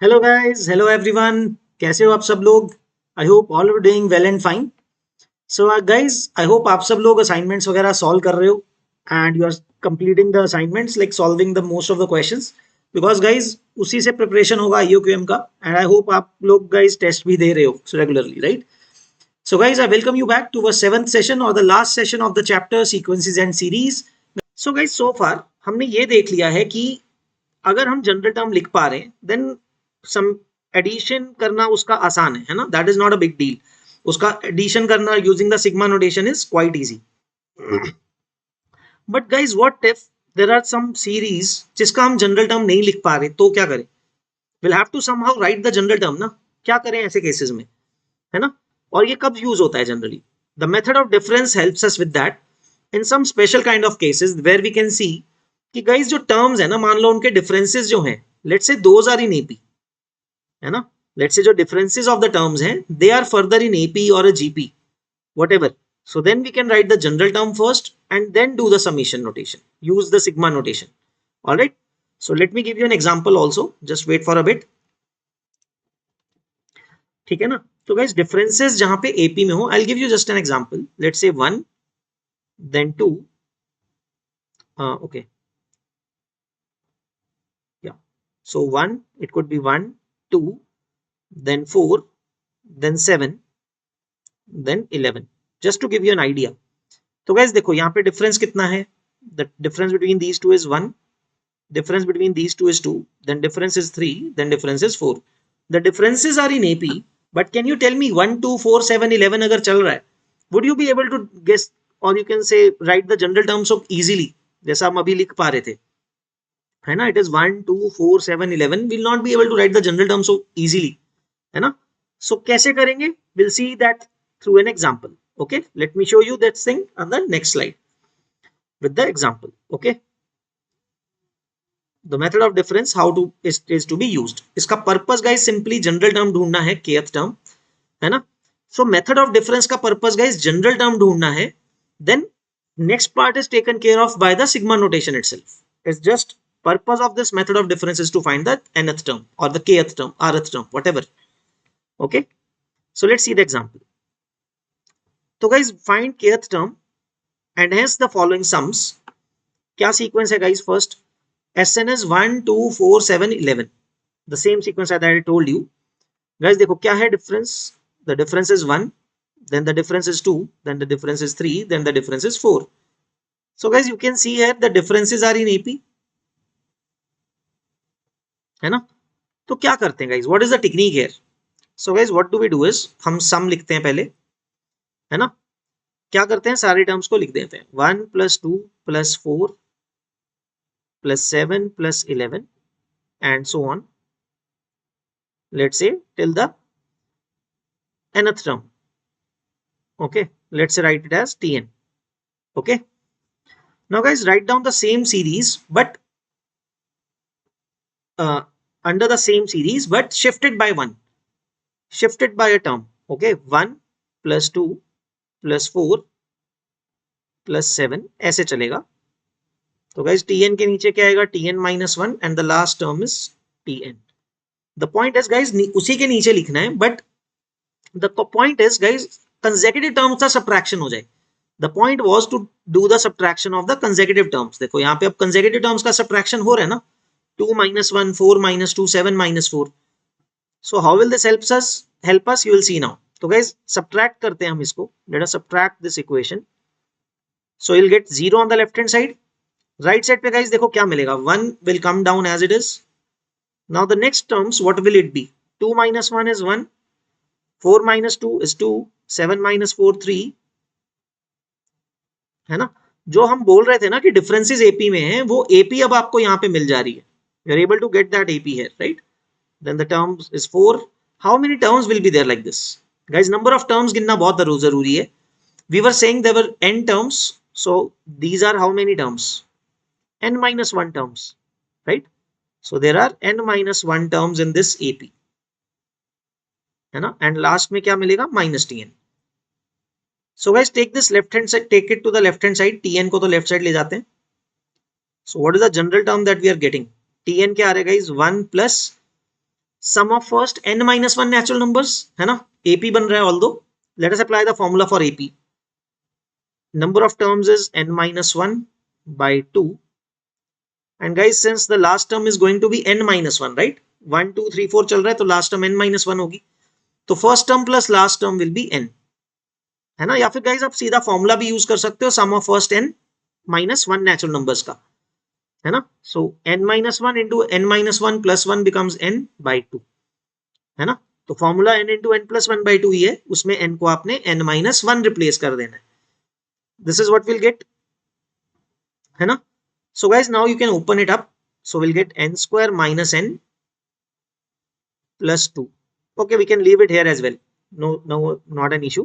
Hello guys, hello everyone. कैसे हो आप सब लोग? I hope all are doing well and fine. So guys, I hope आप सब लोग असाइनमेंट्स वगैरह सॉल्व कर रहे हो and you are completing the assignments like solving the most of the questions, because guys उसी से प्रिपरेशन होगा IUQM का। एंड आई होप आप लोग गाइस टेस्ट भी दे रहे हो regularly, right? So guys, I welcome you back to our seventh session or the last session of the chapter sequences and series. So guys, so far हमने ये देख लिया है कि अगर हम जनरल टर्म लिख पा रहे हैं देन सम एडिशन करना उसका आसान है ना? That is not a big deal. उसका एडिशन करना using the sigma notation is quite easy. But guys what if there are some series जिसका हम जनरल टर्म नहीं लिख पा रहे, तो क्या करें? Will have to somehow write the general term ना। क्या करें ऐसे केसेस में, है ना? और ये कब यूज होता है generally? The method of difference helps us with that in some special kind of cases where we can see कि गाइस जो टर्म्स है ना, मान लो उनके डिफरेंसेस जो हैं, let's say those are in AP, है ना? लेट्स से जो डिफरेंसेस ऑफ द टर्म्स हैं they are further in AP और a GP, whatever. So then we can write the general term first and then do the summation notation. Use the sigma notation. All right. So let me give you an example also. Just wait for a bit. ठीक है ना? तो guys differences जहां पे AP में हो, I'll give you just an example. Let's say 1, then 2. Okay. Yeah. So 1, it could be 1, 2, then 4, then 7, then 11. Just to give you an idea. तो guys देखो यहाँ पे डिफरेंस कितना है? The difference between these two is 1. Difference between these two is 2. Then difference is 3. Then difference is 4. The differences are in AP. But can you tell me 1, 2, 4, 7, 11 अगर चल रहा है, would you be able to guess or you can say write the general terms so easily जैसा हम अभी लिख पा रहे थे, है ना? It is 1, 2, 4, 7, 11. We'll not be able to write the general terms so easily, है ना? So कैसे करेंगे? We'll see that through an example. Okay, let me show you that thing on the next slide with the example. Okay, the method of difference how to is to be used. इसका purpose guys simply general term ढूंढना है, kth term, है ना? So method of difference का purpose guys general term ढूंढना है, then next part is taken care of by the sigma notation itself. It's just purpose of this method of difference is to find the nth term or the kth term, rth term, whatever. Okay, so let's see the example. So guys, find kth term and hence the following sums. क्या sequence है guys? First SN is 1, 2, 4, 7, 11. The same sequence that I told you. Guys देखो क्या है difference? The difference is 1, then the difference is 2, then the difference is 3, then the difference is 4. So guys you can see here the differences are in AP, है ना? तो क्या करते हैं guys? What is the technique here? So guys what do we do is हम सम लिखते हैं पहले, है ना? क्या करते हैं? सारे टर्म्स को लिख देते हैं 1 + 2 + 4 + 7 + 11 and so on. Let's say till the nth term. Okay, let's write it as Tn. Okay, now guys write down the same series but under the same series but shifted by 1, shifted by a term. Okay, 1 + 2 + 4 + 7 ऐसे चलेगा. तो guys Tn के नीचे क्या आएगा? Tn - 1 and the last term is Tn. The point is guys उसी के नीचे लिखना है, but the point is guys consecutive terms का subtraction हो जाए. The point was to do the subtraction of the consecutive terms. देखो यहाँ पे अब consecutive terms का subtraction हो रहा है ना, 2 - 1, 4 - 2, 7 - 4. So how will this help us? You will see now. तो guys subtract करते हैं हम इसको. Let us subtract this equation. So you'll get 0 on the left hand side. Right side पे guys देखो क्या मिलेगा? 1 will come down as it is. Now the next terms what will it be? 2 - 1 is 1, 4 - 2 is 2, 7 - 4 3, है ना? जो हम बोल रहे थे ना कि डिफरेंसेस एपी में है, वो एपी अब आपको यहाँ पे मिल जा रही है. You are able to get that AP here, right? Then the terms is 4. How many terms will be there like this? Guys number of terms गिनना बहुत जरूरी है. We were saying there were n terms, so these are how many terms? n - 1 terms, right? So there are n - 1 terms in this AP, है ना? And last में क्या मिलेगा? -Tn. So guys take this left hand side, take it to the left hand side. Tn को तो left side ले जाते हैं. So what is the general term that we are getting? Tn क्या आ रहा है guys? 1 + sum of first n minus one natural numbers, है ना, AP बन रहा है, although let us apply the formula for AP. Number of terms is n minus 1 by 2. And guys, since the last term is going to be n minus 1, right? 1 2 3 4 चल रहा है, तो last term n minus 1 होगी. तो first term plus last term will be n, है ना. या फिर गाइज आप सीधा फॉर्मूला भी यूज कर सकते हो, sum of first n minus 1 natural numbers का, है ना. सो n minus 1 into n minus 1 plus 1 becomes n by 2, है ना. तो formula n into n plus 1 by 2 ही है, उसमें n को आपने n minus 1 रिप्लेस कर देना है. This is what will get, है ना. So guys, now you can open it up. So we'll get n square minus n plus 2. Okay, we can leave it here as well. No, not an issue.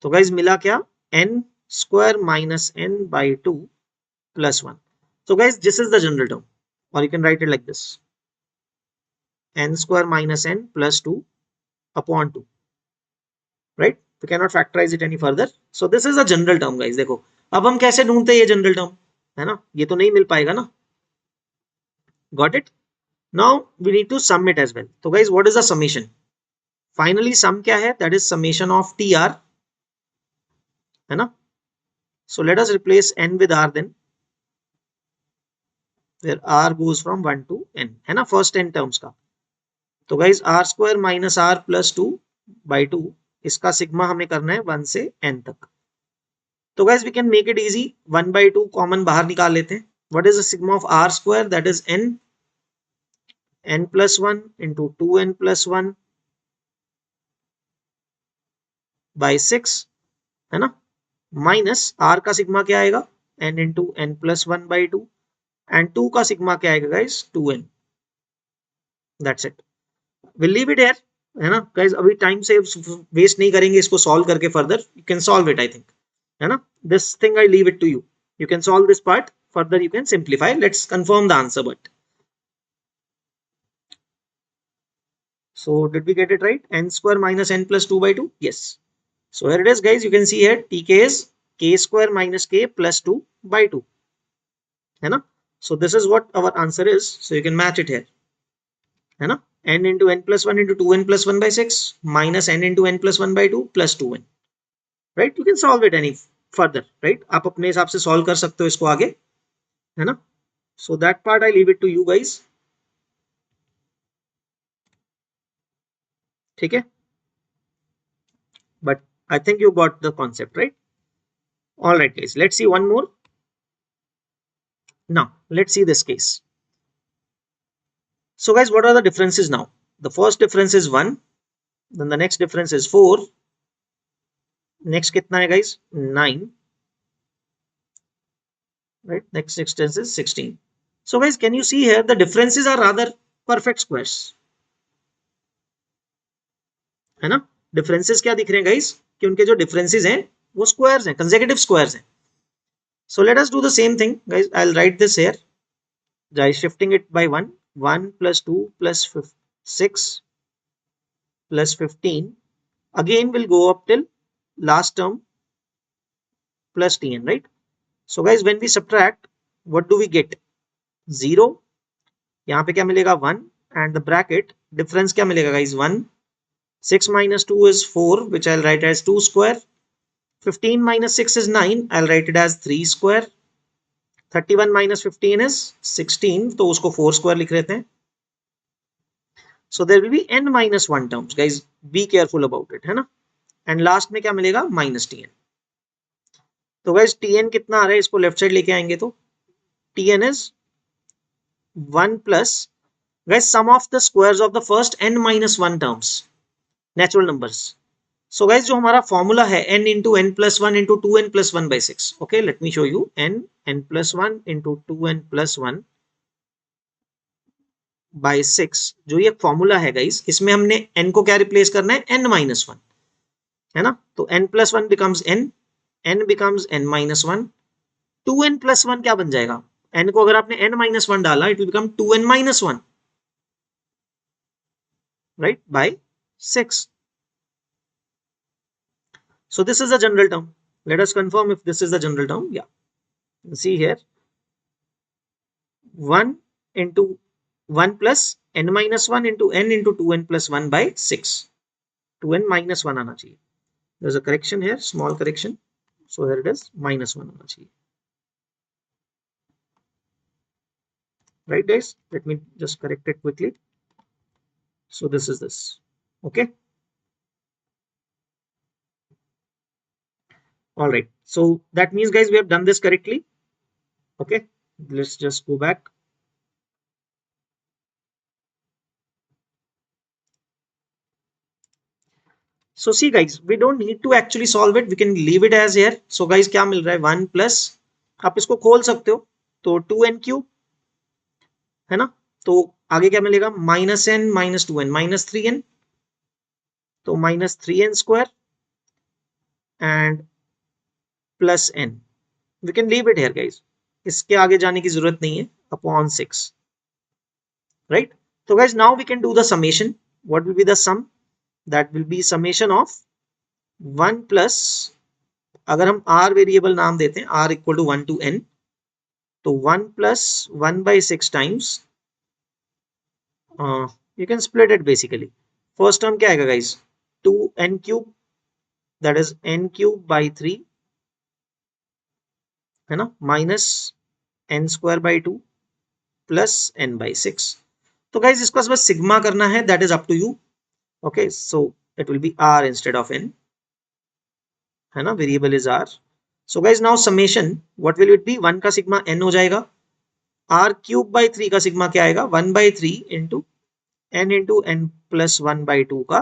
So guys, मिला क्या, n square minus n by 2 plus 1. So guys, this is the general term, or you can write it like this: n square minus n plus 2 upon 2. Right? We cannot factorize it any further. So this is a general term, guys. देखो, अब हम कैसे ढूंढते हैं ये general term, है ना. ये तो नहीं मिल पाएगा ना. Got it? Now we need to sum it as well. So guys, what is the summation? Finally sum क्या है? That is summation of TR, है ना. So let us replace n with r then, where r goes from 1 to n, है ना, first n terms का. तो guys, r square minus r plus 2 by 2, इसका sigma हमें करना है 1 से n तक. तो guys, we can make it easy. 1 by 2 common बाहर निकाल लेते हैं. What is the sigma of r square? That is n plus 1 into 2n plus 1 by 6, है ना, माइनस r का सिग्मा क्या आएगा, n into n plus 1 by 2, and 2 का सिग्मा क्या आएगा guys, 2n. That's it. Will leave it here, है ना. गाइस, अभी टाइम से वेस्ट नहीं करेंगे इसको सॉल्व करके further. You can solve it, I think, है ना. This thing I leave it to you. You can solve this part further, you can simplify. Let's confirm the answer. But so did we get it right? N square minus n plus 2 by 2. Yes. So here it is, guys. You can see here tk is k square minus k plus 2 by 2, है ना. So this is what our answer is. So you can match it here, है ना. n into n plus 1 into 2n plus 1 by 6 minus n into n plus 1 by 2 plus 2n. Right? You can solve it any further, right? आप अपने हिसाब से solve कर सकते हो इसको आगे, है ना. So that part I leave it to you guys. ठीक है. But I think you got the concept, right? All right, guys. Let's see one more. Now let's see this case. So guys, what are the differences now? The first difference is 1. Then the next difference is 4. Next कितना है guys? 9. Right? Next distance is 16. So guys, can you see here the differences are rather perfect squares, है ना. Differences क्या दिख रहे हैं guys, कि उनके जो differences हैं वो squares हैं, consecutive squares हैं. So let us do the same thing, guys. I'll write this here by shifting it by 1. 1 plus 2 plus 6 plus 15. Again will go up till last term plus tn, right? So guys, when we subtract, what do we get? 0. यहाँ पे क्या मिलेगा, 1, and the bracket difference क्या मिलेगा guys, 1. 6 minus 2 is 4, which I'll write as 2 square. 15 minus 6 is 9, I'll write it as 3 square. 31 minus 15 is 16, तो उसको 4 square लिख लेते हैं. So there will be n minus 1 terms, guys. Be careful about it, है ना. And last में क्या मिलेगा, minus tn. तो guys, tn कितना आ रहा है, इसको लेफ्ट साइड लेके आएंगे तो tn is 1 plus, guys, sum of the squares of the first n minus 1 terms, natural numbers. So guys, जो हमारा फॉर्मूला है n into n plus 1 into 2n plus 1 by 6. Okay, let me show you. n plus 1 into 2n plus 1 by 6, जो ये formula है guys, इसमें हमने n को क्या रिप्लेस करना है, n minus 1, है ना. तो n plus 1 becomes n becomes n minus 1. 2n plus 1 क्या बन जाएगा, n को अगर आपने n minus 1 डाला, it will become 2n minus 1, right, by 6. So this is a general term. Let us confirm if this is the general term. Yeah, see here, 1 into 1 plus n minus 1 into n into 2n plus 1 by 6. 2n minus 1 आना चाहिए. There's a correction here, small correction. So here it is, minus 1 आना चाहिए. Right guys, let me just correct it quickly. So this is this. Okay. All right. So that means guys, we have done this correctly. Okay. Let's just go back. So see guys, we don't need to actually solve it. We can leave it as here. So guys, क्या मिल रहा है? 1 plus, आप इसको खोल सकते हो. तो 2n cube है ना. तो आगे क्या मिलेगा? Minus n minus 2n minus 3n. तो minus 3n square and plus n. We can leave it here guys. इसके आगे जाने की जरूरत नहीं है. Upon 6. Right. So guys, now we can do the summation. What will be the sum? That will be summation of 1 plus, अगर हम r variable नाम देते हैं, r equal to 1 to n, तो 1 plus 1 by 6 times, you can split it basically. First term क्या आएगा guys? 2n cube, that is n cube by 3, है ना, minus n square by 2 plus n by 6. तो guys इसको बस sigma करना है, that is up to you. Okay, so it will be r instead of n, है ना, variable is r. So guys, now summation, what will it be? 1 का sigma n हो जाएगा, r क्यूब बाई 3 का sigma क्या आएगा? 1 by 3 into n plus 1 by 2 का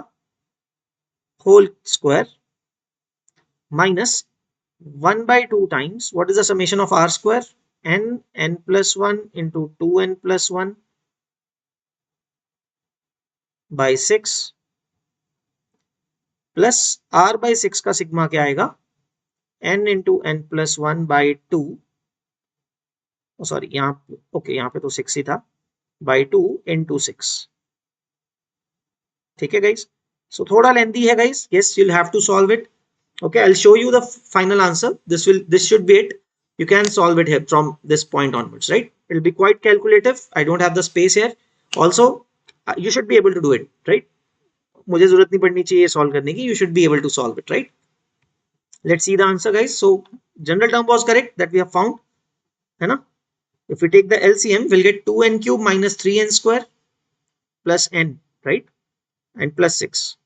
whole square minus 1 by 2 times, what is the summation of r square? n plus 1 into 2n plus 1 by 6 plus r by 6 का sigma क्या आएगा? n into n plus 1 by 2, sorry यहाँ okay, यहाँ पे तो 6 ही था, by 2 into 6. ठीक है गाइस. सो थोड़ा लेंथी है guys. Yes, you'll have to solve it. Okay, I'll show you the final answer. This should be it. You can solve it here from this point onwards, right? It'll be quite calculative. I don't have the space here. Also, you should be able to do it, right? मुझे जरूरत नहीं पड़नी चाहिए solve करने की. You should be able to solve it, right? Let's see the answer, guys. So general term was correct that we have found, है ना? If we take the LCM, we'll get 2n cube minus 3n square plus n, right? And plus 6.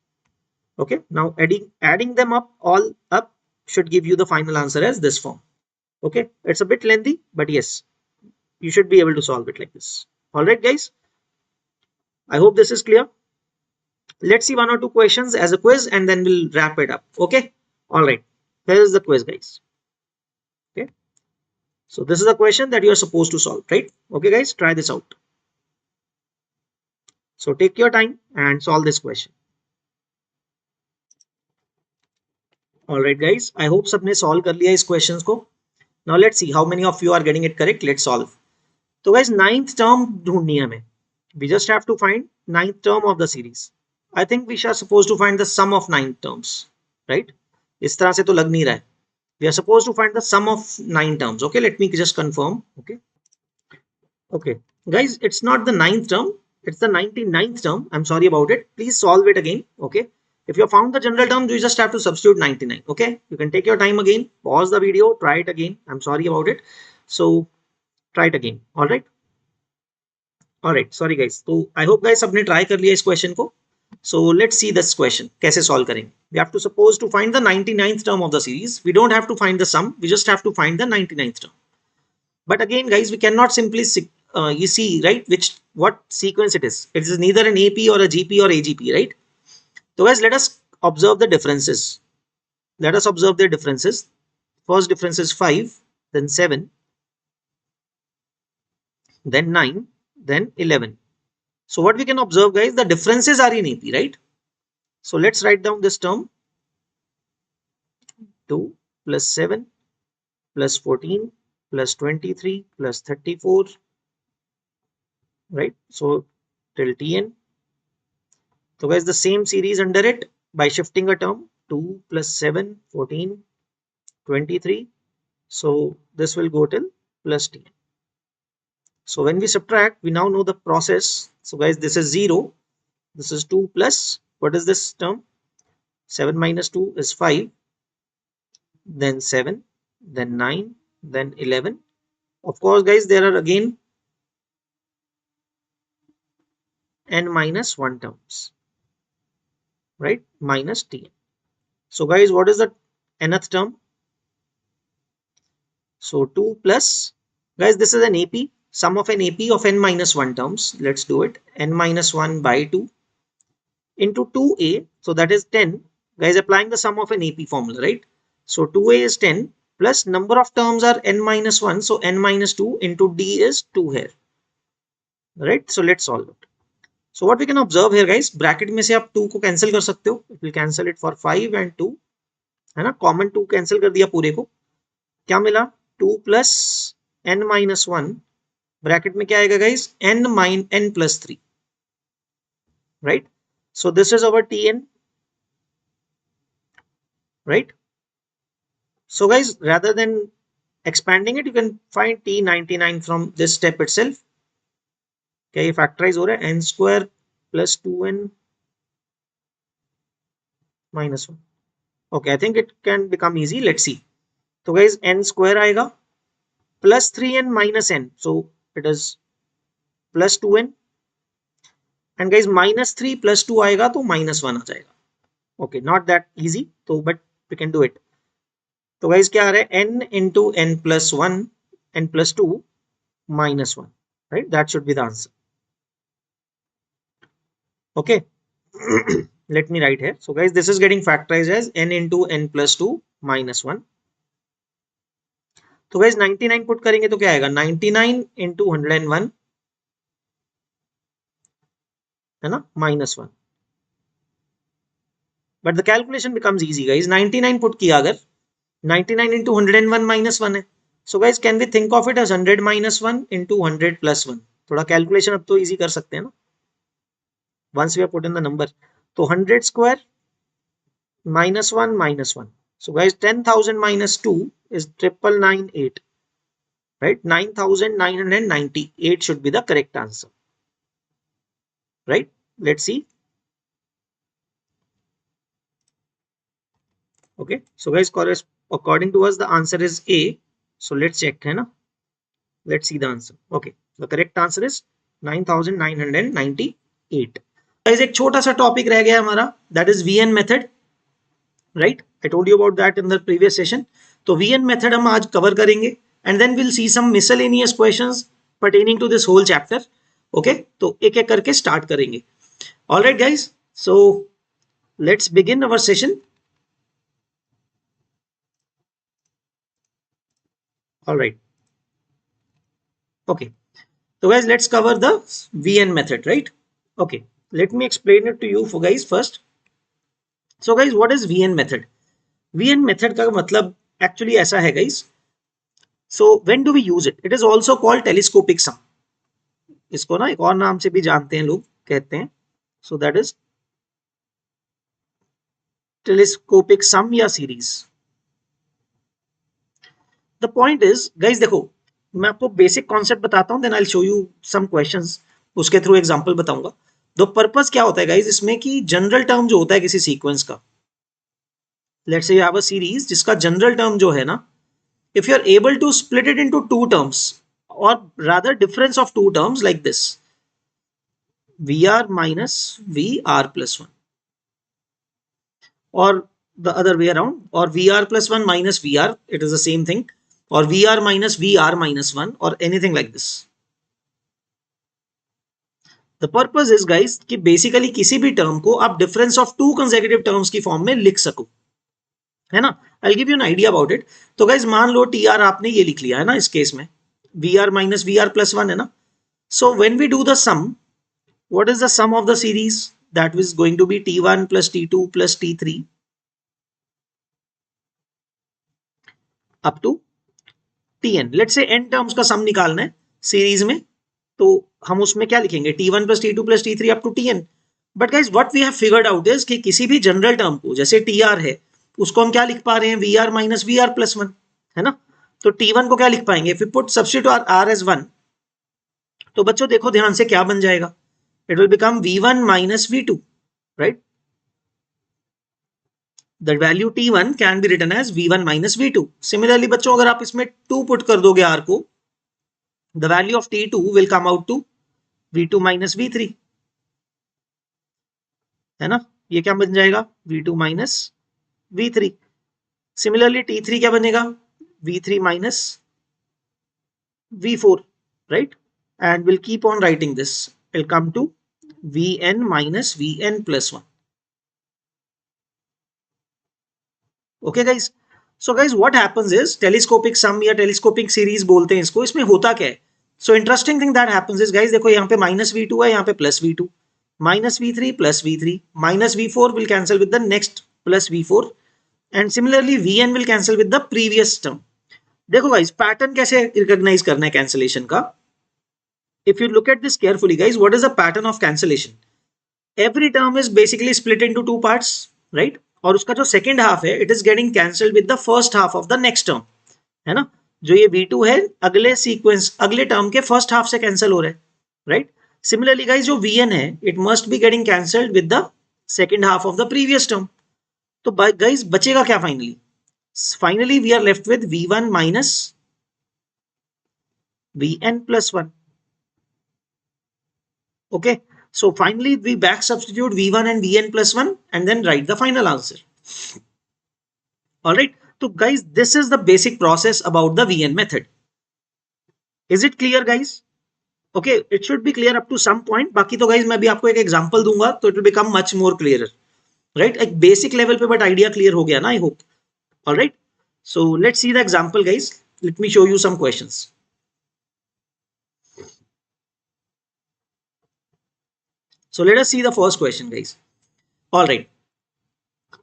Okay, now adding them up, all up, should give you the final answer as this form. Okay, it's a bit lengthy, but yes, you should be able to solve it like this. All right guys, I hope this is clear. Let's see 1 or 2 questions as a quiz and then we'll wrap it up. Okay, all right, here is the quiz guys. Okay, so this is a question that you are supposed to solve, right? Okay guys, try this out. So take your time and solve this question. All right guys, I hope सबने solve कर लिया इस questions को. Now let's see how many of you are getting it correct. Let's solve. So guys, 9th term ढूंढनी है हमें. We just have to find 9th term of the series. I think we are supposed to find the sum of 9 terms, right? इस तरह से तो लग नहीं रहा है. We are supposed to find the sum of 9 terms. Okay, let me just confirm. Okay guys, it's not the 9th term, it's the 99th term. I'm sorry about it. Please solve it again. Okay, if you have found the general term, you just have to substitute 99. Okay, you can take your time again, pause the video, try it again. I'm sorry about it. So try it again. All right, sorry guys. So I hope guys सबने try कर लिया इस question को. So let's see this question कैसे solve करेंगे. We have to suppose to find the 99th term of the series. We don't have to find the sum, we just have to find the 99th term. But again guys, we cannot simply you see, right, what sequence it is. It is neither an AP or a GP or AGP, right? So guys, let us observe the differences. Let us observe their differences. First difference is 5, then 7, then 9, then 11. So what we can observe guys, the differences are in AP, right? So let's write down this term. 2 plus 7 plus 14 plus 23 plus 34, right? So till Tn. So guys, the same series under it by shifting a term, 2 plus 7, 14, 23. So this will go till plus Tn. So when we subtract, we now know the process. So guys, this is 0, this is 2 plus, what is this term? 7 minus 2 is 5, then 7, then 9, then 11. Of course guys, there are again n minus 1 terms, right? Minus tn. So guys, what is the nth term? So 2 plus, guys, this is an AP, sum of an AP of n minus 1 terms. Let's do it. N minus 1 by 2 into 2a. So that is 10. Guys, applying the sum of an AP formula, right? So 2a is 10 plus number of terms are n minus 1. So n minus 2 into d is 2 here. Right? So let's solve it. So what we can observe here, guys, bracket में से आप 2 को cancel कर सकते हो. It will cancel it for 5 and 2. है ना? Common 2 cancel कर दिया पूरे को. क्या मिला? 2 plus n minus 1 ब्रैकेट में क्या आएगा guys? n plus 3, right? So this is our tn, right? So guys, rather than expanding it, you can find t99 from this step itself. क्या ये factorize हो रहा है? n square plus 2n minus 1. Okay, I think it can become easy. Let's see. So guys, n square आएगा plus 3n minus n. So it is plus 2n. And guys, minus 3 plus 2 आएगा तो minus 1 आ जाएगा. Okay, not that easy, so but we can do it. तो guys, क्या आ रहा है? n into n plus 1, n plus 2 minus 1, right? That should be the answer. Okay. Let me write here. So guys, this is getting factorized as n into n plus 2 minus 1. तो guys, 99 put करेंगे तो क्या आएगा? 99 into 101, है ना? minus 1. But the calculation becomes easy, guys. 99 put किया अगर, 99 into 101 minus 1 है. So guys, can we think of it as 100 minus 1 into 100 plus 1? थोड़ा calculation अब तो easy कर सकते हैं ना? Once we have put in the number. तो 100 square minus 1 minus 1. So guys, 10,000 minus 2 is 9998. Right? 9,998 should be the correct answer. Right? Let's see. Okay. So guys, according to us, the answer is A. So let's check. है ना? Let's see the answer. Okay. The correct answer is 9,998. Guys, एक छोटा सा topic रह गया हमारा, that is VN method. Right? I told you about that in the previous session. तो VN method हम आज cover करेंगे, and then we'll see some miscellaneous questions pertaining to this whole chapter. Okay? तो एक एक करके start करेंगे. All right, guys. So let's begin our session. All right. Okay. So guys, let's cover the VN method, right? Okay. Let me explain it to you for guys first. So guys, what is VN method? VN method का मतलब actually ऐसा है guys. So when do we use it? It is also called telescopic sum. इसको ना एक और नाम से भी जानते हैं लोग, कहते हैं. So that is telescopic sum या series. The point is, guys, देखो, मैं आपको बेसिक कॉन्सेप्ट बताता हूँ, then I will show you some questions, उसके थ्रू एग्जांपल बताऊंगा. तो पर्पस क्या होता है गाइस इसमें कि जनरल टर्म जो होता है किसी सीक्वेंस का, let's say you have a series जिसका जनरल टर्म जो है ना, if you are able to split it into two terms और rather difference of two terms like this, VR minus VR plus 1, or the other way around, or VR plus 1 minus VR, it is the same thing, or VR minus VR minus 1, or anything like this. The purpose is guys कि basically किसी भी term को आप difference of two consecutive terms की form में लिख सको, है ना? I'll give you an idea about it. तो guys मान लो TR आपने ये लिख लिया है ना, इस केस में VR minus VR plus 1 है ना. So when we do the sum, what is the sum of the series? That is going to be T1 plus T2 plus T3 up to Tn. Let's say n terms का sum निकालना है series में, तो हम उसमें क्या लिखेंगे? T1 plus T2 plus T3 up to Tn. But guys, what we have figured out is कि किसी भी जनरल टर्म को, जैसे TR है, उसको हम क्या लिख पा रहे हैं? VR minus VR plus 1, है ना? तो T1 को क्या लिख पाएंगे? If we put substitute R as 1, तो बच्चों देखो ध्यान से क्या बन जाएगा, it will become v1 minus v2, right. The value t1 can be written as v1 minus v2। Similarly बच्चों अगर आप इसमें 2 पुट कर दोगे r को, the value of t2 will come out to v2 minus v3, है ना। ये क्या बन जाएगा, v2 minus v3। Similarly t3 क्या बनेगा, v3 minus v4, right? And we'll keep on writing this. It'll come to vn minus vn plus 1. Okay guys, so guys what happens is telescopic sum या telescopic series बोलते हैं इसको, इसमें होता क्या है। So interesting thing that happens is guys देखो यहाँ पे minus v2 है, यहाँ पे plus v2, minus v3 plus v3, minus v4 will cancel with the next plus v4 and similarly vn will cancel with the previous term. देखो guys pattern कैसे recognise करना है कैंसिलेशन का। If you look at this carefully guys, what is the pattern of cancellation? Every term is basically split into two parts, right? और उसका जो second half है it is getting cancelled with the first half of the next term, है ना। जो ये v2 है अगले सीक्वेंस अगले टर्म के फर्स्ट हाफ से कैंसिल हो रहा है, राइट। सिमिलरली गाइज जो vn है it must be getting cancelled with the second half of the previous term. तो गाइज बचेगा क्या finally we are left with v1 minus vn plus 1. Okay, so finally we back substitute v1 and vn plus 1 and then write the final answer. All right, so guys this is the basic process about the vn method. Is it clear guys? Okay, it should be clear up to some point. बाकी तो guys मैं भी आपको एक example दूंगा तो it will become much more clearer, right? एक basic level पे बट आइडिया क्लियर हो गया ना, I hope. All right, so let's see the example guys. Let me show you some questions. So let us see the first question guys. All right,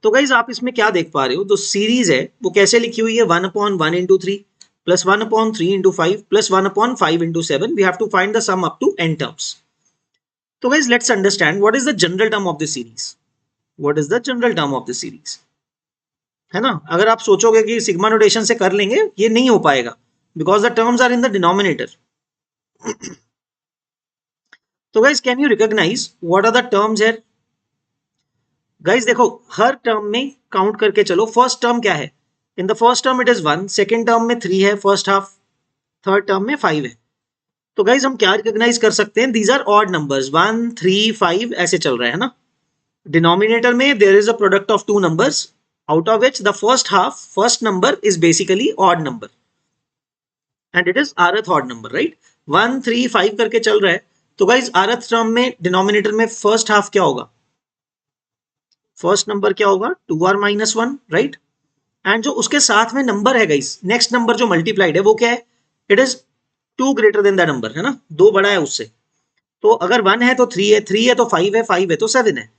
तो guys आप इसमें क्या देख पा रहे हो, जो सीरीज है वो कैसे लिखी हुई है 1/1 into 3 plus 1/3 into 5 plus 1/5 into 7. We have to find the sum up to n terms. तो guys let's understand what is the general term of the series. What is the general term of the series? है ना। अगर आप सोचोगे कि sigma notation से कर लेंगे, ये नहीं हो पाएगा because the terms are in the denominator. तो guys can you recognise what are the terms here. Guys देखो हर टर्म में काउंट करके चलो, फर्स्ट टर्म क्या है, in the first term it is 1, second term में 3 है फर्स्ट हाफ, थर्ड टर्म में 5 है। तो गाइज हम क्या रिकॉग्नाइज कर सकते हैं, दीज आर ऑड नंबर्स, 1 3 5 ऐसे चल रहा है ना। डिनोमिनेटर में there is a product of two numbers out of which the first half first number is basically odd number and it is rth odd number, right. 1 3 5 करके चल रहा है, तो गाइज rth टर्म में डिनोमिनेटर में first half क्या होगा, first number क्या होगा 2r माइनस 1, राइट। एंड जो उसके साथ में नंबर है गाइस, नेक्स्ट नंबर जो मल्टीप्लाइड है वो क्या है, it is 2 greater than that number, है ना, 2 बड़ा है उससे। तो अगर 1 है तो 3 है, 3 है तो 5 है, 5 है तो 7 है,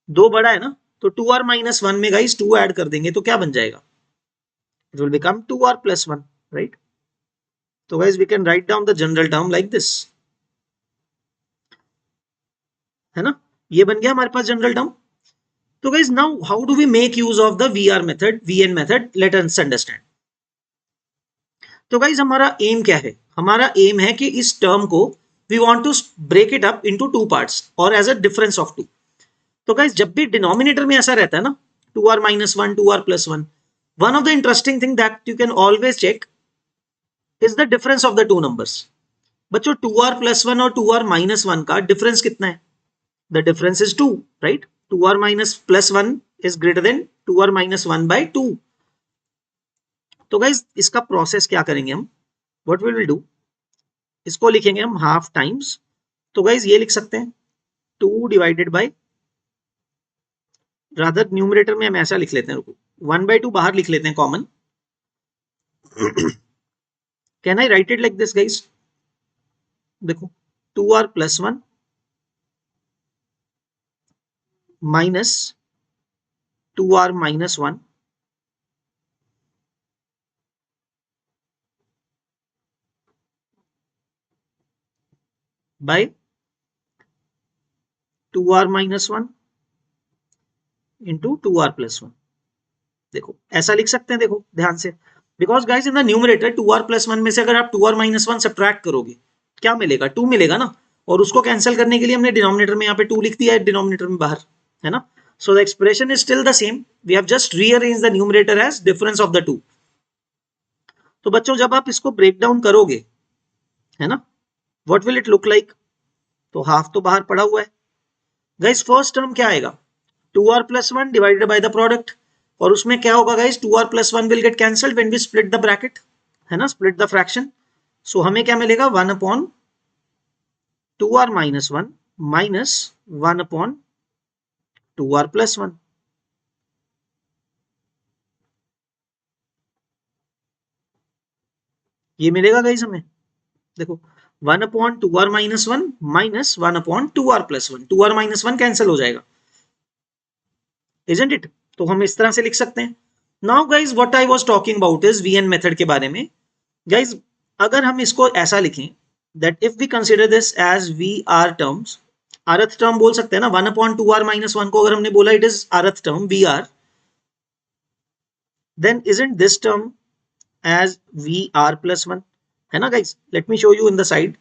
2 बड़ा है ना। तो 2r माइनस 1 में गाइस 2 ऐड कर देंगे तो क्या बन जाएगा, it will become 2r plus 1, right. तो guys we can write down the general term like this, है ना। ये बन गया हमारे पास general term. So guys, now how do we make use of the VN method? Let us understand. तो guys हमारा एम क्या है, हमारा एम है कि इस टर्म को we want to break it up into two parts or as a difference of 2. तो guys जब भी डिनोमिनेटर में ऐसा रहता है ना 2r minus 1 2r plus 1, one of the interesting thing that you can always check is the difference of the two numbers. बच्चों 2r plus 1 और 2r minus 1 का डिफरेंस कितना है, the difference is 2, right? 2r minus plus 1 is greater than 2r minus 1 by 2. तो guys इसका process क्या करेंगे हम, व्हाट विल वी डू, इसको लिखेंगे हम हाफ टाइम्स। तो गाइज ये लिख सकते हैं 2 डिवाइडेड बाय, रादर न्यूमरेटर में हम ऐसा लिख लेते हैं, रुको 1/2 बाहर लिख लेते हैं common. Can I right it like this guys, देखो 2r plus 1 minus 2r minus 1 by 2r minus 1 into 2r plus 1। देखो ऐसा लिख सकते हैं, देखो ध्यान से, because guys in the numerator 2r plus 1 में से अगर आप 2r minus 1 सब्ट्रैक्ट करोगे क्या मिलेगा, 2 मिलेगा ना, और उसको कैंसिल करने के लिए हमने डिनोमिनेटर में यहाँ पे 2 लिख दिया है, डिनोमिनेटर में बाहर, है ना। So the expression is still the same, we have just rearrange the numerator as difference of the two. तो बच्चों जब आप इसको ब्रेक डाउन करोगे, है ना, what will it look like, तो हाफ तो बाहर पड़ा हुआ है गाइस। फर्स्ट टर्म क्या आएगा, 2r plus 1 divided by the product, और उसमें क्या होगा guys, 2r plus 1 will get cancelled when we split the bracket, है ना, स्प्लिट द फ्रैक्शन। सो हमें क्या मिलेगा, 1 upon 2r minus 1 minus 1 upon 2r plus 1। ये मिलेगा गाइस हमें, देखो 1 upon 2r minus 1 minus 1 upon 2r plus 1, 2r minus 1 cancel हो जाएगा, isn't it? तो हम इस तरह से लिख सकते हैं। Now guys what I was talking about is VN method के बारे में। गाइस अगर हम इसको ऐसा लिखें that if we consider this as V R terms, rth term बोल सकते हैं ना, 1 अपॉन 2r minus 1 को अगर हमने बोला it is rth term V R, then isn't this term as VR plus 1, है ना guys. Let me show you in the side.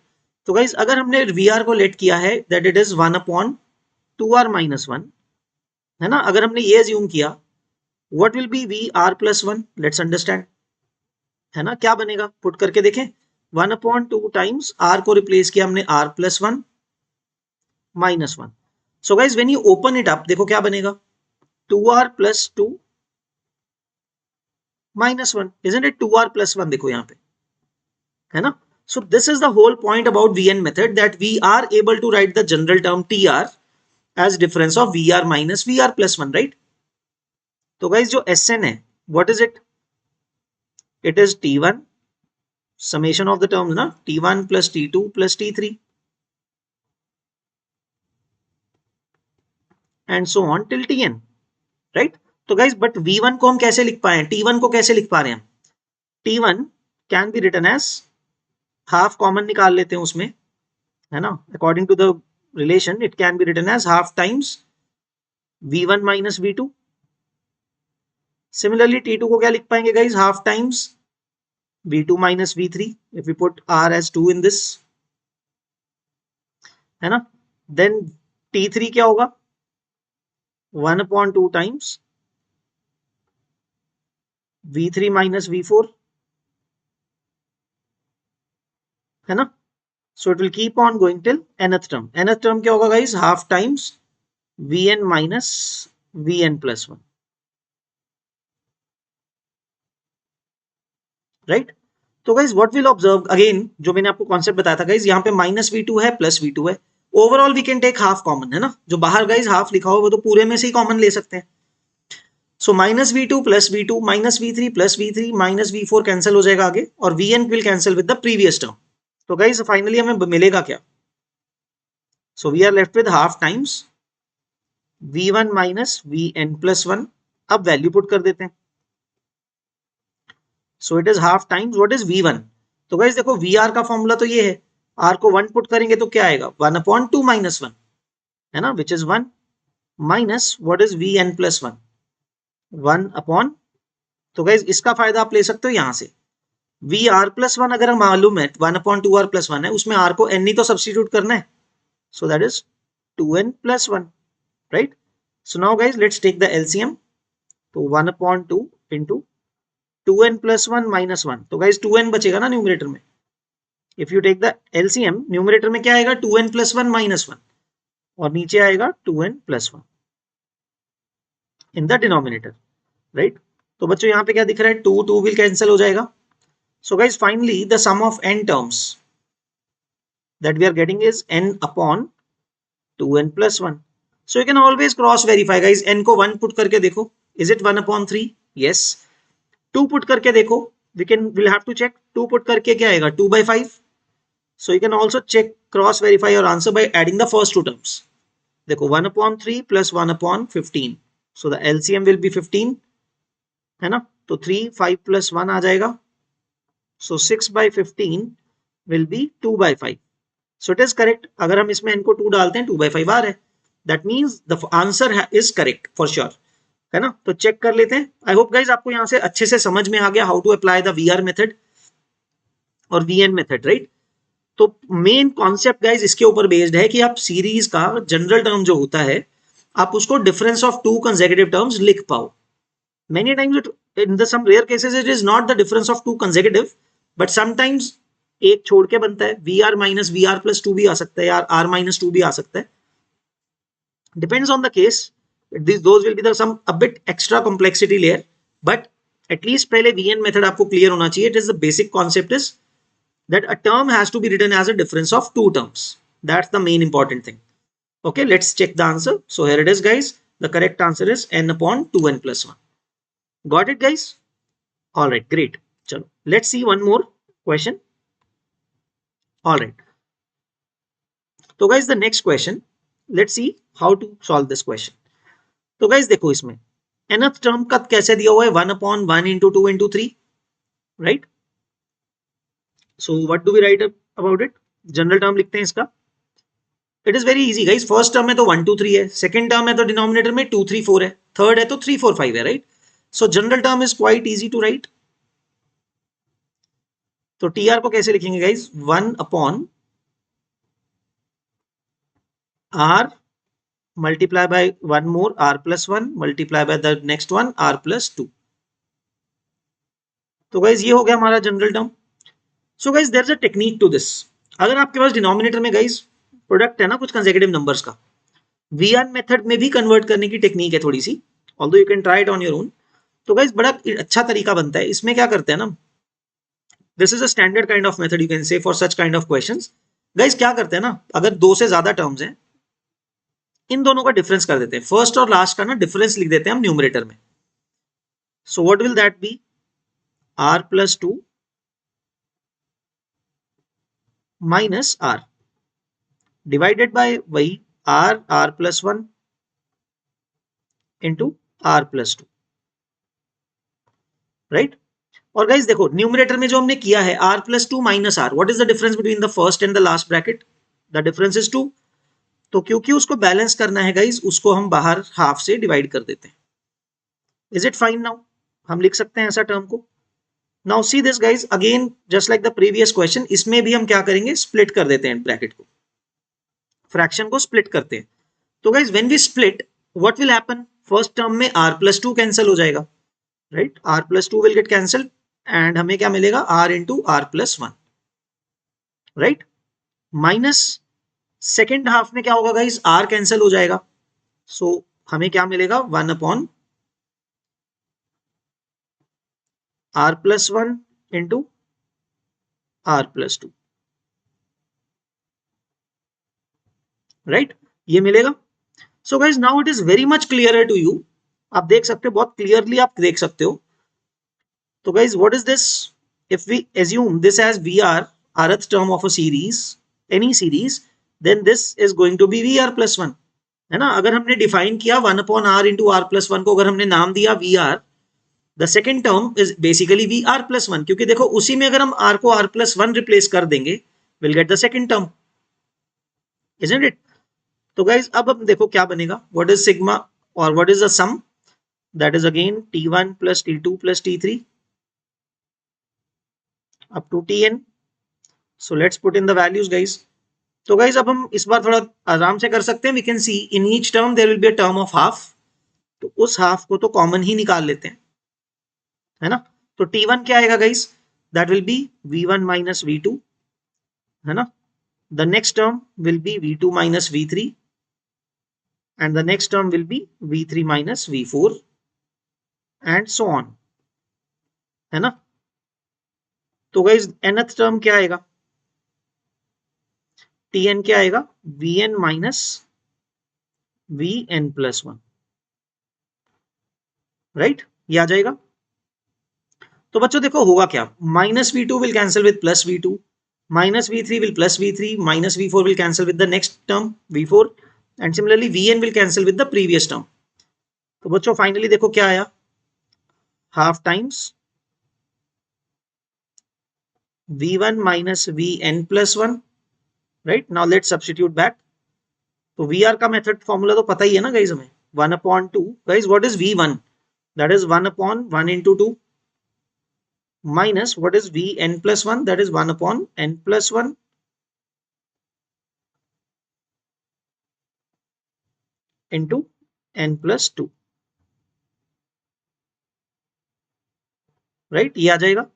तो गाइज अगर हमने VR को लेट किया है that it is 1 upon 2r minus 1, है ना, अगर हमने ये अज्यूम किया, what will be VR plus 1, let's understand, है ना, क्या बनेगा, पुट करके देखें। 1 अपॉन 2 टाइम्स r को रिप्लेस किया हमने r plus 1 minus 1। So guys when you open it up, देखो क्या बनेगा, 2r plus 2 minus 1, isn't it 2r plus 1, देखो यहाँ पे, है ना। So this is the whole point about Vn method, that we are able to write the general term Tr as difference of Vr minus Vr plus 1, right? तो guys जो Sn है, what is it? It is T1 summation of the terms ना, T1 plus T2 plus T3 and so on till Tn, right? तो guys but V1 को हम कैसे लिख पाए हैं, T1 को कैसे लिख पा रहे हैं हम, T1 can be written as, half common निकाल लेते हैं उसमें, है ना, according to the relation it can be written as half times v1 minus v2। Similarly t2 को क्या लिख पाएंगे guys, half times v2 minus v3 if we put r as 2 in this, है ना। देन t3 क्या होगा, 1 upon 2 times v3 minus v4, है ना। So it will keep on going till nth term. Nth term क्या होगा guys, half times Vn minus Vn plus 1, right? तो guys what we'll observe again, जो मैंने आपको कॉन्सेप्ट बताया था guys, यहाँ पे माइनस v2 है प्लस v2 है, overall we can take half common, है ना, जो बाहर guys हाफ लिखा हो वो तो पूरे में से ही कॉमन ले सकते हैं। So minus v2 plus v2 minus v3 plus v3 minus v4 cancel हो जाएगा आगे, और Vn will cancel with the previous term. तो गाइज फाइनली हमें मिलेगा क्या, so we are left with half times v1 minus vn plus 1। अब value put कर देते हैं, so it is half times what is v1। तो गाइज देखो vr का फॉर्मूला तो ये है, r को 1 पुट करेंगे तो क्या आएगा, 1 अपॉन 2 माइनस 1, है ना, which is 1 minus what is vn plus 1, 1 upon, तो गाइज इसका फायदा आप ले सकते हो यहां से, वी आर प्लस 1 अगर मालूम है 1 अपॉन 2r प्लस 1 है, उसमें r को n ही तो सब्स्टिट्यूट करना है, so that is 2n plus 1, right. So now guys let's take the LCM, तो 1 upon 2 into 2n plus 1 minus 1, तो गाइज 2n बचेगा ना न्यूमरेटर में, if you take the LCM numerator में क्या आएगा, 2n प्लस 1 माइनस 1, और नीचे आएगा 2n plus 1 in the denominator, right. तो बच्चों यहाँ पे क्या दिख रहा है, 2 2 विल कैंसिल हो जाएगा। So guys, finally the sum of n terms that we are getting is n upon 2n plus 1. So you can always cross verify guys, n को 1 put करके देखो, is it 1 upon 3? Yes. 2 put करके देखो, we'll have to check, 2 put करके क्या आएगा, 2 by 5. So you can also check, cross verify your answer by adding the first two terms. देखो 1 upon 3 plus 1 upon 15. So the LCM will be 15, है ना, तो 3 5 plus 1 आ जाएगा, so 6 by 15 will be 2 by 5. So it is correct. अगर हम इसमें n को 2 डालते हैं 2 by 5 आ रहा है, that means the answer is correct for sure, है ना। तो चेक कर लेते हैं। आई होप गाइज आपको यहाँ से अच्छे से समझ में आ गया how to apply the VR method और वीएन मेथड, राइट। तो मेन कॉन्सेप्ट गाइज इसके ऊपर बेस्ड है कि आप सीरीज का जनरल टर्म जो होता है आप उसको difference of to consecutive terms लिख पाओ. Many times in the some rare cases it is not the difference of two consecutive, but sometimes एक छोड़ के बनता है. V R minus V R plus two भी आ सकता है, यार आर माइनस टू भी आ सकता है. Depends on the case. Those will be the some a bit extra complexity layer, but at least पहले VN method आपको clear होना चाहिए. It is the basic concept is that a term has to be written as a difference of two terms. That's the main important thing. Okay, let's check the answer. So here it is, guys. The correct answer is n upon 2n plus 1. Got it, guys? All right, great. Chalo, let's see one more question. All right. So guys, the next question, let's see how to solve this question. तो guys देखो इसमें nth term का कैसे दिया हुआ है 1 upon 1 into 2 into 3, right? So what do we write about it? General term लिखते हैं इसका. It is very easy guys. First term है तो 1 2 3 है, सेकंड टर्म है तो डिनोमिनेटर में 2 3 4 है, थर्ड है तो 3 4 5 है, right? So general term is quite easy to write. तो टी आर को कैसे लिखेंगे guys? 1 upon R multiply by one more R plus 1 multiply by the next one R plus 2. तो गाइस ये हो गया हमारा general term. So guys there is a technique to this. अगर आपके पास डिनोमिनेटर में गाइस प्रोडक्ट है ना कुछ कंसेक्यूटिव नंबर्स का, वीआर मेथड में भी कन्वर्ट करने की टेक्निक है थोड़ी सी, although you can try it on your own. तो गाइस बड़ा अच्छा तरीका बनता है. इसमें क्या करते हैं ना, this is a standard kind of method you can say for such kind of questions. Guys क्या करते हैं ना, अगर दो से ज्यादा टर्म्स हैं, इन दोनों का डिफरेंस कर देते हैं. फर्स्ट और लास्ट का ना डिफरेंस लिख देते हैं हम न्यूमरेटर में. So what will that be? R plus 2 minus r divided by वही r r plus 1 into are plus 2, right? और गाइस देखो न्यूमरेटर में जो हमने किया है r plus 2 minus r, what is the difference between the first and the last bracket? The difference is 2. तो क्योंकि उसको बैलेंस करना है गाइस, उसको हम बाहर हाफ से डिवाइड कर देते हैं. Is it fine now? हम लिख सकते हैं ऐसा टर्म को. Now see this guys again just like the previous question, इसमें भी हम क्या करेंगे? स्प्लिट कर देते हैं ब्रैकेट को, फ्रैक्शन को स्प्लिट करते हैं. तो guys when we split what will happen? First term में r प्लस 2 कैंसिल हो जाएगा, right? r plus 2 will get cancel and हमें क्या मिलेगा? r into are plus 1, right? Minus second half में क्या होगा गाइस? r कैंसिल हो जाएगा. सो हमें क्या मिलेगा? 1 upon r plus 1 into are plus 2, right? ये मिलेगा. So guys now it is very much clear to you. आप देख सकते हो, बहुत क्लियरली आप देख सकते हो. तो guys what is this? If we assume this as V R rth term of a series, any series, then this is going to be V R plus 1, है ना? अगर हमने डिफाइन किया 1 upon R into are plus 1 को, अगर हमने नाम दिया V R, the second term is basically V R plus 1, क्योंकि देखो उसी में अगर हम आर को आर प्लस 1 रिप्लेस कर देंगे, will get the second term, isn't it? तो गाइज अब हम देखो क्या बनेगा. व्हाट इज सिग्मा और what is the sum? That is again t1 plus t2 plus t3 up to tn. So let's put in the values guys. तो guys अब हम इस बार थोड़ा आराम से कर सकते हैं. We can see in each term there will be a term of half, तो उस हाफ को तो कॉमन ही निकाल लेते हैं, है ना? तो t1 क्या आएगा guys? That will be v1 minus v2, है ना? The next term will be v2 minus v3 and the next term will be v3 minus v4 and so on, है ना? तो गाइज nth टर्म क्या आएगा? tn क्या आएगा? vn minus vn plus 1, right? ये आ जाएगा. तो बच्चों देखो होगा क्या? Minus v2 will cancel with plus v2, minus v3 will plus v3, minus v4 will cancel with the next term v4 and similarly vn will cancel with the previous term. तो बच्चों finally देखो क्या आया? Half times v1 minus vn plus 1, right? Now let's substitute back. तो vr का method formula तो पता ही है ना गाइज हमें, 1 upon 2. Guys what is v1? That is 1 upon 1 into 2 minus what is vn plus 1? That is 1 upon n plus 1 into n plus 2, right? ये आ जाएगा.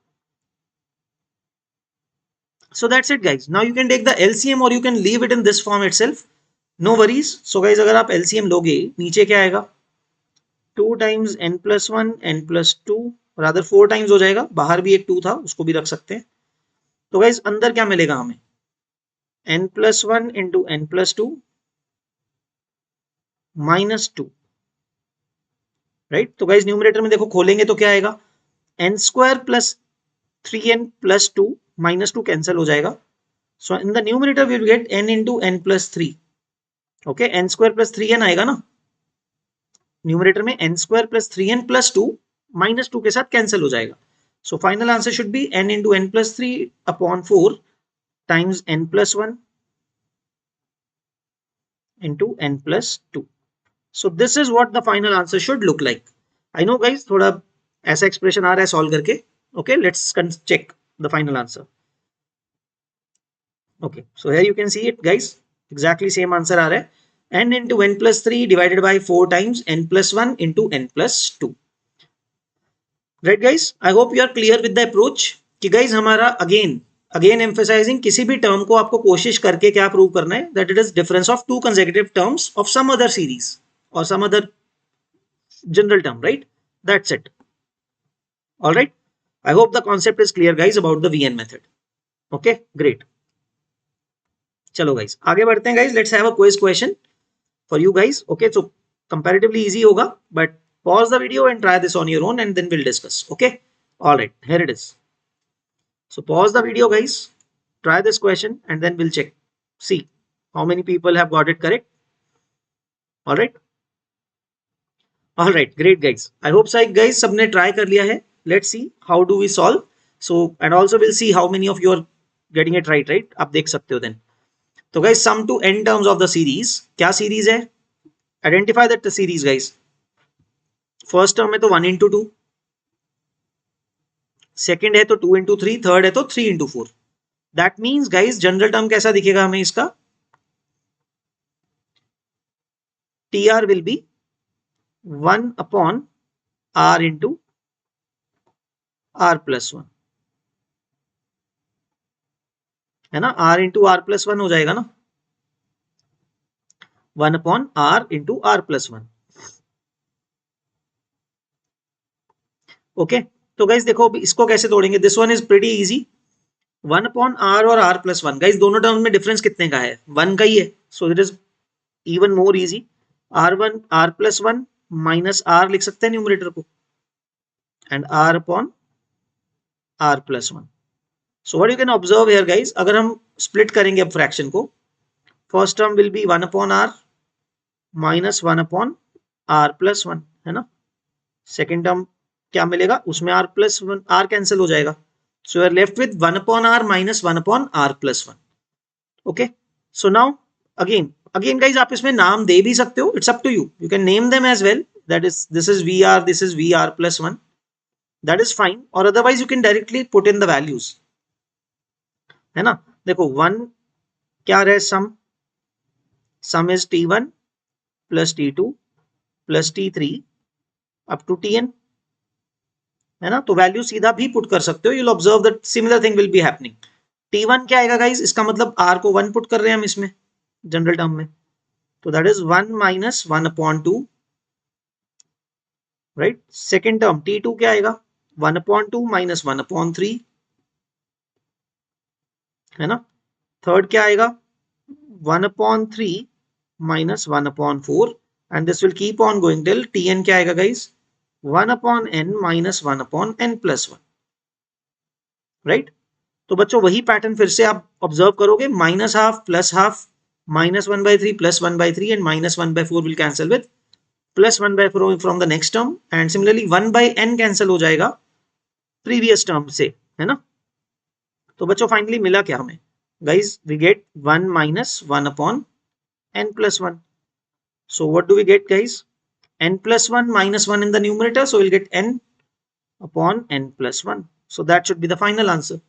So that's it guys. Now you can take the LCM or you can leave it in this form itself. No worries. So guys अगर आप LCM लोगे नीचे क्या आएगा, 2 times n plus 1 n plus 2 rather 4 times हो जाएगा. बाहर भी एक 2 था उसको भी रख सकते हैं. तो गाइज अंदर क्या मिलेगा हमें, n plus 1 into n plus 2 minus 2, right. तो गाइज न्यूमरेटर में देखो खोलेंगे तो क्या आएगा, n square plus 3n plus 2 minus 2 cancel हो जाएगा. So in the numerator we will get n into n plus 3. Okay, n square plus 3n आएगा ना न्यूमरेटर में, n square plus 3n plus 2 minus 2 के साथ कैंसिल हो जाएगा. So final answer should be n into n plus 3 upon 4 times n plus 1 into n plus 2. So this is what the final answer should look like. I know guys थोड़ा ऐसा expression आ रहा है solve करके. Okay, let's check the final answer. Okay, so here you can see it guys, exactly same answer आ रहा है, n into n plus 3 divided by 4 times n plus 1 into n plus 2. Right guys, I hope you are clear with the approach कि guys हमारा again emphasizing किसी भी term को आपको कोशिश करके क्या प्रूव करना है, that it is difference of two consecutive terms of some other series or some other general term, right? That's it. All right, I hope the concept is clear guys about the VN method. Okay, great. चलो guys आगे बढ़ते हैं guys. Let's have a quiz question for you guys. Okay, so comparatively easy होगा, but pause the video and try this on your own and then we'll discuss. Okay, all right, here it is. So pause the video guys, try this question and then we'll check, see how many people have got it correct. All right, all right, great guys. I hope so guys सबने try कर लिया है. Let's see how do we solve. So and also we'll see how many of you are getting it right. आप देख सकते हो then. तो guys sum to n terms of the series, क्या series है, identify that the series guys. First term है तो 1 into 2, second है तो 2 into 3, थर्ड है तो 3 into 4. That means guys general term कैसा दिखेगा हमें इसका, T R will be 1 upon r into r plus 1, है ना, r into r plus 1 हो जाएगा ना, 1 upon r into r plus 1. Okay, तो गाइज देखो अभी इसको कैसे तोड़ेंगे, this one is pretty easy. 1 upon r और r plus 1, गाइज दोनों टर्म में डिफरेंस कितने का है, 1 का ही है. सो it is even more easy. r1 r plus 1 minus r लिख सकते हैं न्यूमरेटर को, and r upon r plus 1. So what you can observe here guys, अगर हम स्प्लिट करेंगे अब फ्रैक्शन को, first term will be 1 upon r minus 1 upon r plus 1, है ना. सेकेंड टर्म क्या मिलेगा, उसमें r plus 1 r कैंसिल हो जाएगा. So you are left with 1 upon r minus 1 upon r plus 1. Okay, so now again guys आप इसमें नाम दे भी सकते हो, it's up to you, you can name them as well, that is this is V r, this is V r plus 1, that is fine. और otherwise you can directly put in the values, है ना. देखो 1 क्या रहे, सम is t1 plus t2 plus t3 up to tn, है ना. तो value सीधा भी पुट कर सकते हो, you will observe that similar thing will be happening. t1 क्या आएगा गाइस, इसका मतलब r को 1 पुट कर रहे हैं हम इसमें जनरल टर्म में, तो that is 1 minus 1 upon 2, right. Second term t2 क्या आएगा, 1 अपॉन 2 माइनस 1 अपॉन 3, है ना. थर्ड क्या आएगा, 1 upon 3 minus 1 upon 4, and this will keep on going till tn क्या आएगा guys, 1 upon n minus 1 upon n plus 1, right. तो बच्चों वही पैटर्न फिर से आप ऑब्जर्व करोगे, minus half plus half, minus 1/3 plus 1/3, and minus 1/4 will cancel with plus 1/4 from the next term, and similarly 1/n cancel हो जाएगा प्रीवियस टर्म से, है ना. तो बच्चों फाइनली मिला क्या हमें guys, we get 1 minus 1 upon n plus 1. So what do we get guys, n plus 1 minus 1 in the numerator, so we'll get n upon n plus 1. So that should be the final answer,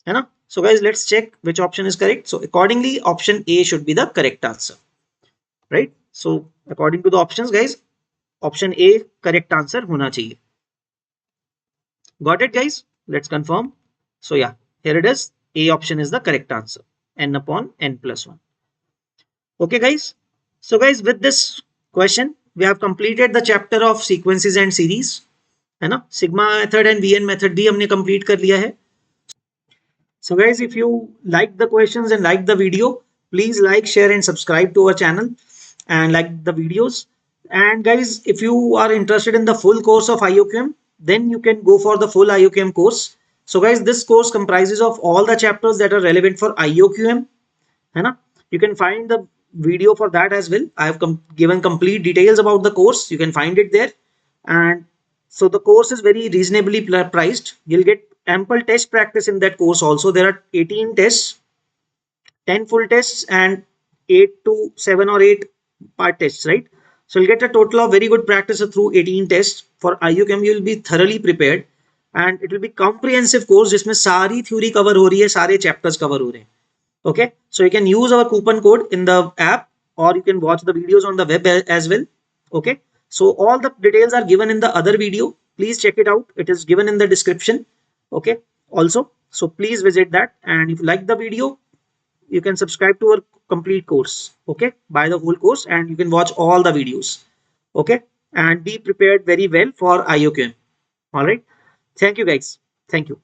है ना. So guys let's check which option is correct. So accordingly option A should be the correct answer, right. So according to the options guys, option A correct answer होना चाहिए. Got it, guys? Let's confirm. So yeah, here it is. A option is the correct answer. N upon n plus 1. Okay, guys. So guys, with this question, we have completed the chapter of sequences and series. है ना, sigma method and V N method भी हमने complete कर लिया है. So guys, if you like the questions and like the video, please like, share and subscribe to our channel and like the videos. And guys, if you are interested in the full course of IOQM, then you can go for the full IOQM course. So guys, this course comprises of all the chapters that are relevant for IOQM. है ना? You can find the video for that as well. I have given complete details about the course. You can find it there. And so the course is very reasonably priced. You'll get ample test practice in that course also. There are 18 tests, 10 full tests and 8 to 7 or 8 part tests, right? So you'll get a total of very good practice through 18 tests. For IUChem, you'll be thoroughly prepared and it will be comprehensive course जिसमें सारी theory cover हो रही है, सारे chapters cover हो रहे हैं. Okay, so you can use our coupon code in the app or you can watch the videos on the web as well. Okay, so all the details are given in the other video. Please check it out. It is given in the description. Okay, also, so please visit that. And if you like the video, you can subscribe to our complete course. Okay, buy the whole course and you can watch all the videos. Okay, and be prepared very well for IOQM. All right, thank you guys. Thank you.